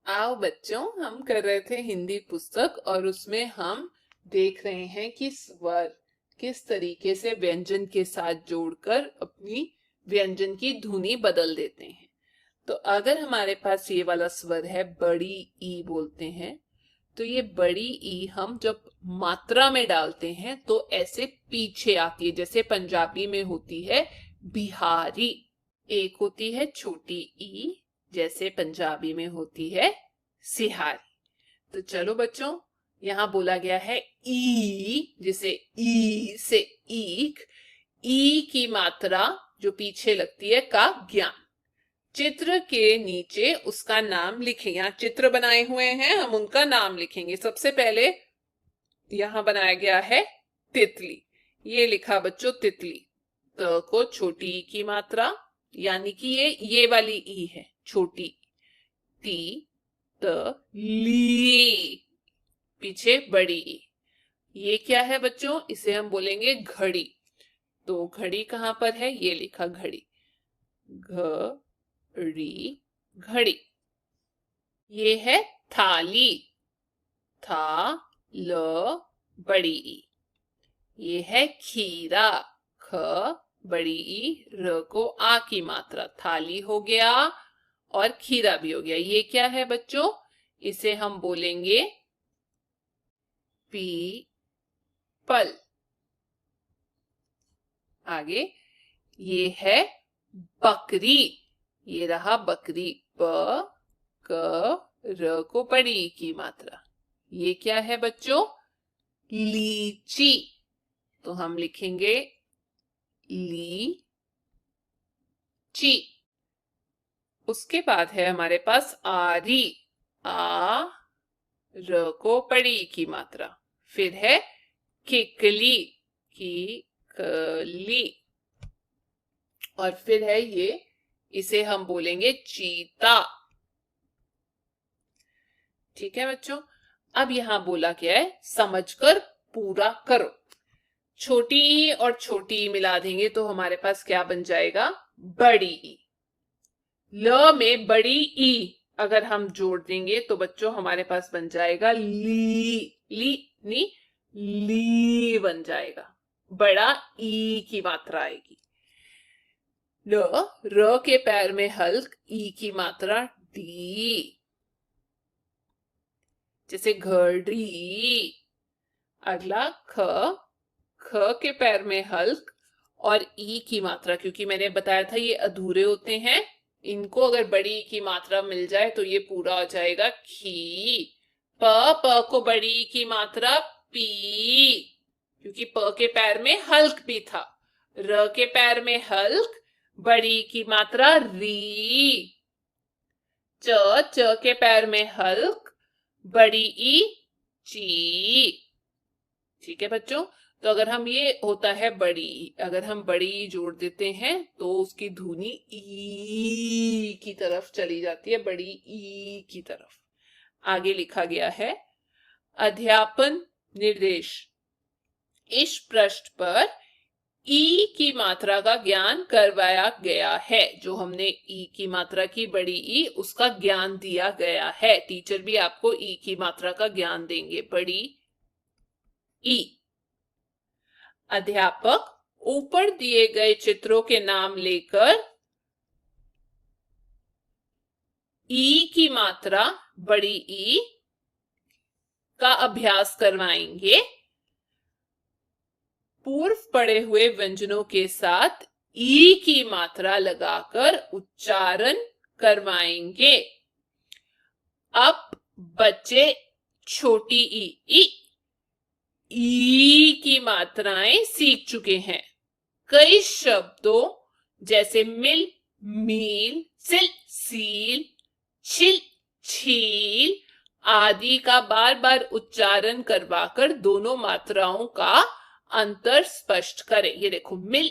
आओ बच्चों, हम कर रहे थे हिंदी पुस्तक और उसमें हम देख रहे हैं कि स्वर किस तरीके से व्यंजन के साथ जोड़कर अपनी व्यंजन की ध्वनि बदल देते हैं। तो अगर हमारे पास ये वाला स्वर है, बड़ी ई बोलते हैं, तो ये बड़ी ई हम जब मात्रा में डालते हैं तो ऐसे पीछे आती है, जैसे पंजाबी में होती है बिहारी। एक होती है छोटी ई, जैसे पंजाबी में होती है सिहारी। तो चलो बच्चों, यहाँ बोला गया है ई, जिसे ई से ईक, ई की मात्रा जो पीछे लगती है का ज्ञान। चित्र के नीचे उसका नाम लिखें। यहाँ चित्र बनाए हुए हैं, हम उनका नाम लिखेंगे। सबसे पहले यहाँ बनाया गया है तितली। ये लिखा बच्चों तितली। त को छोटी ई की मात्रा, यानी कि ये वाली ई है छोटी। ती, त, ली, पीछे बड़ी ई। ये क्या है बच्चों? इसे हम बोलेंगे घड़ी। तो घड़ी कहां पर है? ये लिखा घड़ी, घड़ी, घड़ी। ये है थाली, था, ल, बड़ी ई। ये है खीरा, ख, बड़ी ई, र को आ की मात्रा। थाली हो गया और खीरा भी हो गया। ये क्या है बच्चों? इसे हम बोलेंगे पीपल। आगे ये है बकरी। ये रहा बकरी, ब, क, र को बड़ी ई की मात्रा। ये क्या है बच्चों? लीची। तो हम लिखेंगे ली, ची। उसके बाद है हमारे पास आरी, आ, र को बड़ी ई की मात्रा। फिर है किकली, की, कली। और फिर है ये, इसे हम बोलेंगे चीता। ठीक है बच्चों, अब यहां बोला गया है समझकर पूरा करो। छोटी ई और छोटी ई मिला देंगे तो हमारे पास क्या बन जाएगा? बड़ी ई। ल में बड़ी ई अगर हम जोड़ देंगे तो बच्चों हमारे पास बन जाएगा ली, ली, नी, ली बन जाएगा। बड़ा ई की मात्रा आएगी। ल, र के पैर में हल्क, ई की मात्रा डी, जैसे घड़ी। अगला ख, ख के पैर में हल्क और ई की मात्रा, क्योंकि मैंने बताया था ये अधूरे होते हैं, इनको अगर बड़ी ई की मात्रा मिल जाए तो ये पूरा हो जाएगा खी। प को बड़ी ई की मात्रा पी, क्योंकि प के पैर में हल्क भी था। र के पैर में हल्क, बड़ी ई की मात्रा री। च के पैर में हल्क, बड़ी ई ची। ठीक है बच्चों, तो अगर हम ये होता है बड़ी, अगर हम बड़ी जोड़ देते हैं तो उसकी ध्वनि ई की तरफ चली जाती है, बड़ी ई की तरफ। आगे लिखा गया है अध्यापन निर्देश। इस पृष्ठ पर ई की मात्रा का ज्ञान करवाया गया है। जो हमने ई की मात्रा की, बड़ी ई, उसका ज्ञान दिया गया है। टीचर भी आपको ई की मात्रा का ज्ञान देंगे, बड़ी ई। अध्यापक ऊपर दिए गए चित्रों के नाम लेकर ई की मात्रा, बड़ी ई, का अभ्यास करवाएंगे। पूर्व पढ़े हुए व्यंजनों के साथ ई की मात्रा लगाकर उच्चारण करवाएंगे। अब बच्चे छोटी ई की मात्राएं सीख चुके हैं। कई शब्दों जैसे मिल, मील, सिल, सील, छिल, छील आदि का बार बार उच्चारण करवाकर दोनों मात्राओं का अंतर स्पष्ट करें। ये देखो, मिल,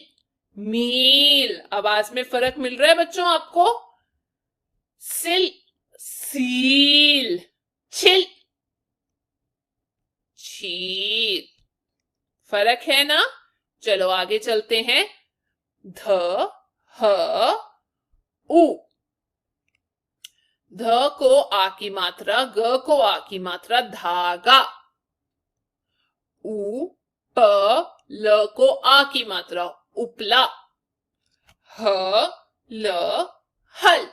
मील, आवाज में फर्क मिल रहा है बच्चों आपको? सिल, सील, छिल, छील, फर्क है ना? चलो आगे चलते हैं। ध, ह, उ। ध को आ की मात्रा, ग को आ की मात्रा, धागा। उ प ल को आ की मात्रा, उपला। ह ल हल।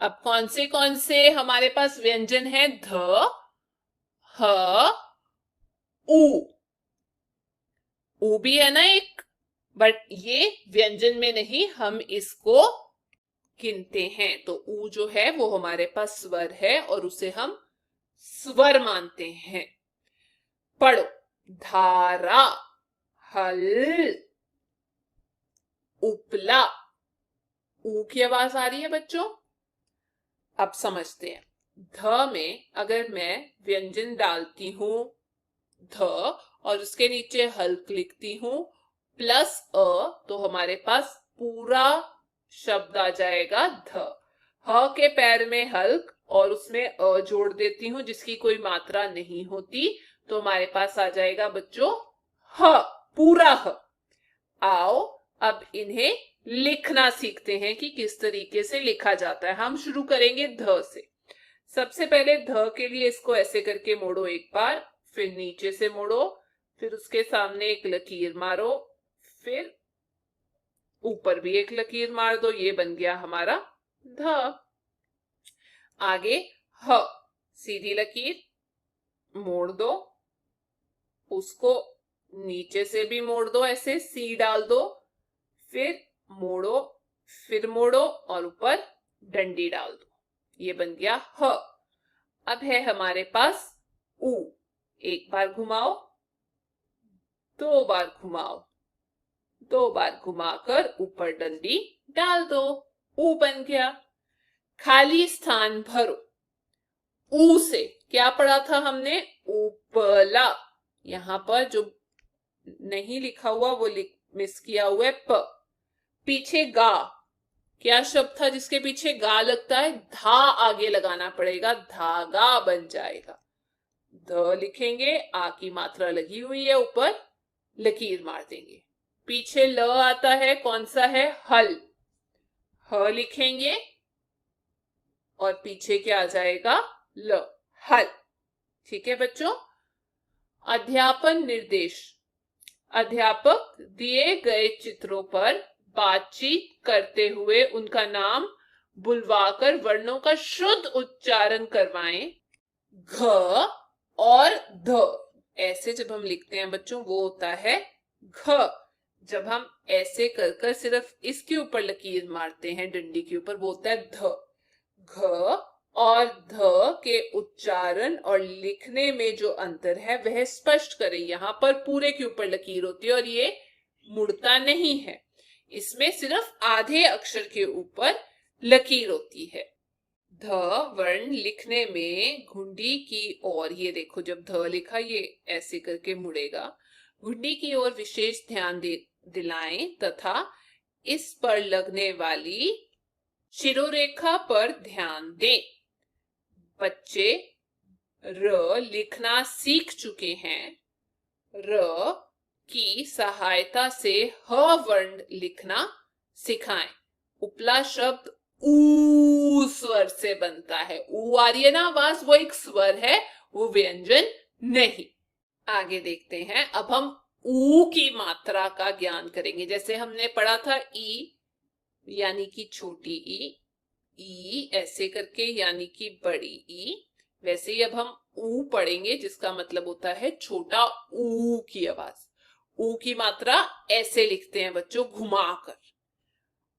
अब कौन से हमारे पास व्यंजन है? ध, ह, उ। उ भी है ना एक, बट ये व्यंजन में नहीं, हम इसको गिनते हैं। तो उ जो है वो हमारे पास स्वर है और उसे हम स्वर मानते हैं। पढ़ो। धारा, हल, उपला। ऊ की आवाज आ रही है बच्चों? अब समझते हैं। ध में अगर मैं व्यंजन डालती हूं ध और उसके नीचे हल्क लिखती हूं प्लस अ, तो हमारे पास पूरा शब्द आ जाएगा ध। ह के पैर में हल्क और उसमें अ जोड़ देती हूं जिसकी कोई मात्रा नहीं होती, तो हमारे पास आ जाएगा बच्चों ह, पूरा ह। आओ अब इन्हें लिखना सीखते हैं कि किस तरीके से लिखा जाता है। हम शुरू करेंगे ध से। सबसे पहले ध के लिए इसको ऐसे करके मोड़ो एक बार, फिर नीचे से मोड़ो, फिर उसके सामने एक लकीर मारो, फिर ऊपर भी एक लकीर मार दो। ये बन गया हमारा ध। आगे ह, सीधी लकीर मोड़ दो, उसको नीचे से भी मोड़ दो, ऐसे सी डाल दो, फिर मोड़ो, फिर मोड़ो और ऊपर डंडी डाल दो। ये बन गया ह। अब है हमारे पास उ। एक बार घुमाओ, दो बार घुमाओ, दो बार घुमाकर ऊपर डंडी डाल दो। उ बन गया। खाली स्थान भरो। ऊ से क्या पढ़ा था हमने? उपला। यहां पर जो नहीं लिखा हुआ वो मिस किया हुआ है प। पीछे गा, क्या शब्द था जिसके पीछे गा लगता है? धा आगे लगाना पड़ेगा, धागा बन जाएगा। ध लिखेंगे, आ की मात्रा लगी हुई है, ऊपर लकीर मार देंगे। पीछे ल आता है, कौन सा है? हल। ह लिखेंगे और पीछे क्या आ जाएगा? ल, हल। ठीक है बच्चों। अध्यापन निर्देश। अध्यापक दिए गए चित्रों पर बातचीत करते हुए उनका नाम बुलवाकर वर्णों का शुद्ध उच्चारण करवाएं। घ और ध ऐसे जब हम लिखते हैं बच्चों वो होता है घ। जब हम ऐसे कर कर सिर्फ इसके ऊपर लकीर मारते हैं डंडी के ऊपर, वो होता है ध। घ और ध के उच्चारण और लिखने में जो अंतर है वह स्पष्ट करें। यहाँ पर पूरे के ऊपर लकीर होती है और ये मुड़ता नहीं है, इसमें सिर्फ आधे अक्षर के ऊपर लकीर होती है। ध वर्ण लिखने में घुंडी की ओर, ये देखो जब ध लिखा ये ऐसे करके मुड़ेगा, घुंडी की ओर विशेष ध्यान दिलाएं तथा इस पर लगने वाली शिरोरेखा पर ध्यान दें। बच्चे र लिखना सीख चुके हैं। र की सहायता से ह वर्ण लिखना सिखाएं। उपला शब्द ऊ स्वर से बनता है। ऊ आ रही है ना आवाज, वो एक स्वर है, वो व्यंजन नहीं। आगे देखते हैं। अब हम ऊ की मात्रा का ज्ञान करेंगे। जैसे हमने पढ़ा था ई यानी कि छोटी ई ऐसे करके यानी कि बड़ी ई, वैसे ही अब हम ऊ पढ़ेंगे जिसका मतलब होता है छोटा ऊ की आवाज। ऊ की मात्रा ऐसे लिखते हैं बच्चों, घुमाकर।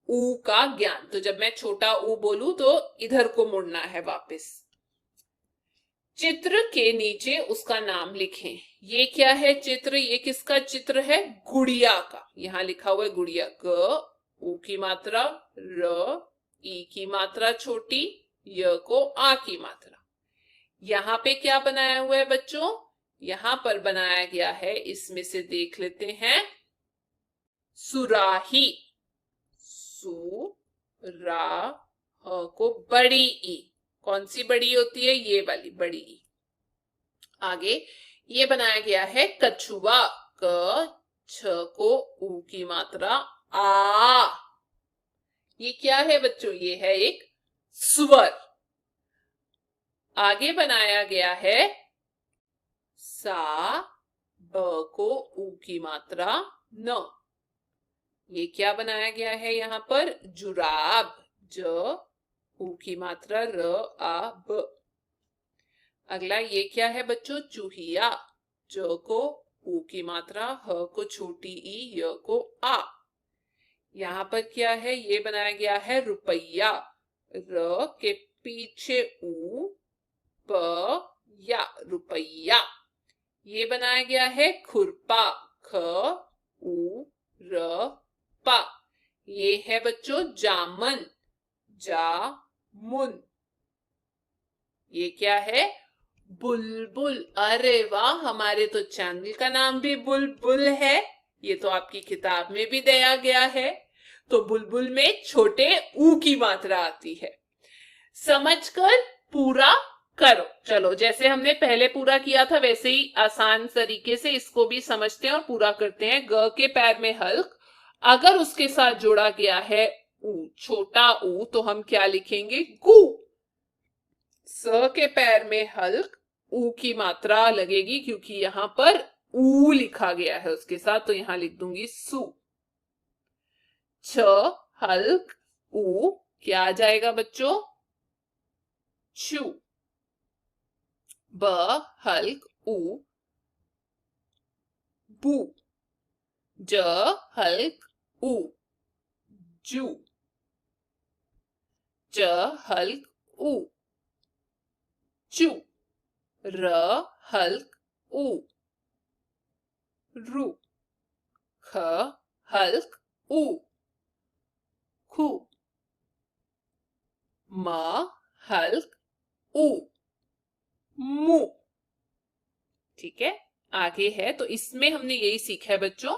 ऊ का ज्ञान, तो जब मैं छोटा ऊ बोलूं तो इधर को मुड़ना है वापस। चित्र के नीचे उसका नाम लिखें। ये क्या है चित्र? ये किसका चित्र है? गुड़िया का। यहां लिखा हुआ है गुड़िया। ग, ऊ की मात्रा, र, ई की मात्रा छोटी, य को आ की मात्रा। यहां पे क्या बनाया हुआ है बच्चों? यहां पर बनाया गया है, इसमें से देख लेते हैं, सुराही। सु रा ह को बड़ी ई, कौन सी बड़ी होती है? ये वाली बड़ी ई। आगे ये बनाया गया है कछुआ। क छ को ऊ की मात्रा, आ। ये क्या है बच्चों? ये है एक स्वर। आगे बनाया गया है सा, ब को ऊ की मात्रा न। ये क्या बनाया गया है यहाँ पर? जुराब, ज ऊ की मात्रा र आ ब। अगला ये क्या है बच्चों? चूहिया, ज को ऊ की मात्रा, ह को छोटी ई, य को आ। यहाँ पर क्या है? ये बनाया गया है रुपया, र के पीछे ऊ, प या, रुपया। ये बनाया गया है खुरपा, ख उ र पा। ये है बच्चों जामन, जा मुन। ये क्या है? बुलबुल। अरे वाह, हमारे तो चैनल का नाम भी बुलबुल है। ये तो आपकी किताब में भी दिया गया है। तो बुलबुल में छोटे ऊ की मात्रा आती है। समझकर पूरा करो। चलो, जैसे हमने पहले पूरा किया था वैसे ही आसान तरीके से इसको भी समझते हैं और पूरा करते हैं। ग के पैर में हल्क, अगर उसके साथ जोड़ा गया है ऊ, छोटा ऊ, तो हम क्या लिखेंगे? गु। स के पैर में हल्क, ऊ की मात्रा लगेगी क्योंकि यहां पर ऊ लिखा गया है उसके साथ, तो यहां लिख दूंगी सु। छ हल्क ऊ, क्या आ जाएगा बच्चों? छू। ब हल्क ऊ, बू। ज हल्क ऊ, जू। ज हल्क ऊ, चू। र हल्क ऊ, रू। ख हल्क ऊ, खू। म हल्क ऊ, मु। ठीक है, आगे है तो इसमें हमने यही सीखा है बच्चों,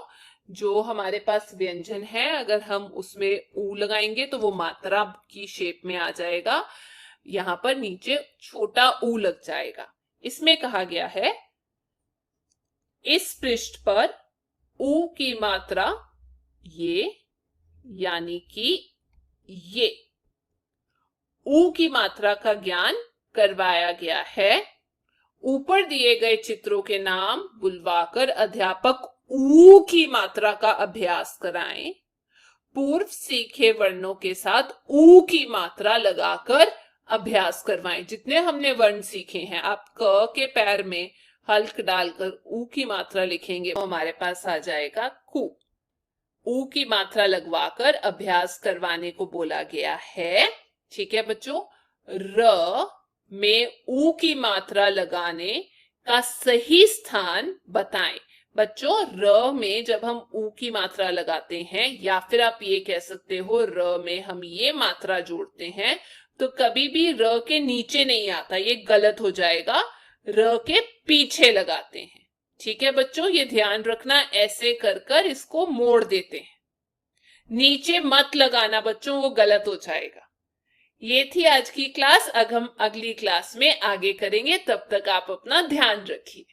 जो हमारे पास व्यंजन है अगर हम उसमें ऊ लगाएंगे तो वो मात्रा की शेप में आ जाएगा। यहां पर नीचे छोटा ऊ लग जाएगा। इसमें कहा गया है इस पृष्ठ पर ऊ की मात्रा ये, यानी कि ये। ऊ की मात्रा का ज्ञान करवाया गया है। ऊपर दिए गए चित्रों के नाम बुलवाकर अध्यापक ऊ की मात्रा का अभ्यास कराएं। पूर्व सीखे वर्णों के साथ ऊ की मात्रा लगाकर अभ्यास करवाएं। जितने हमने वर्ण सीखे हैं, आप क के पैर में हल्क डालकर ऊ की मात्रा लिखेंगे तो हमारे पास आ जाएगा कु। ऊ की मात्रा लगवाकर अभ्यास करवाने को बोला गया है। ठीक है बच्चों, र में ऊ की मात्रा लगाने का सही स्थान बताएं। बच्चों, र में जब हम ऊ की मात्रा लगाते हैं, या फिर आप ये कह सकते हो र में हम ये मात्रा जोड़ते हैं, तो कभी भी र के नीचे नहीं आता, ये गलत हो जाएगा। र के पीछे लगाते हैं। ठीक है बच्चों, ये ध्यान रखना। ऐसे कर कर इसको मोड़ देते हैं, नीचे मत लगाना बच्चों, वो गलत हो जाएगा। ये थी आज की क्लास। अब हम अगली क्लास में आगे करेंगे, तब तक आप अपना ध्यान रखिए।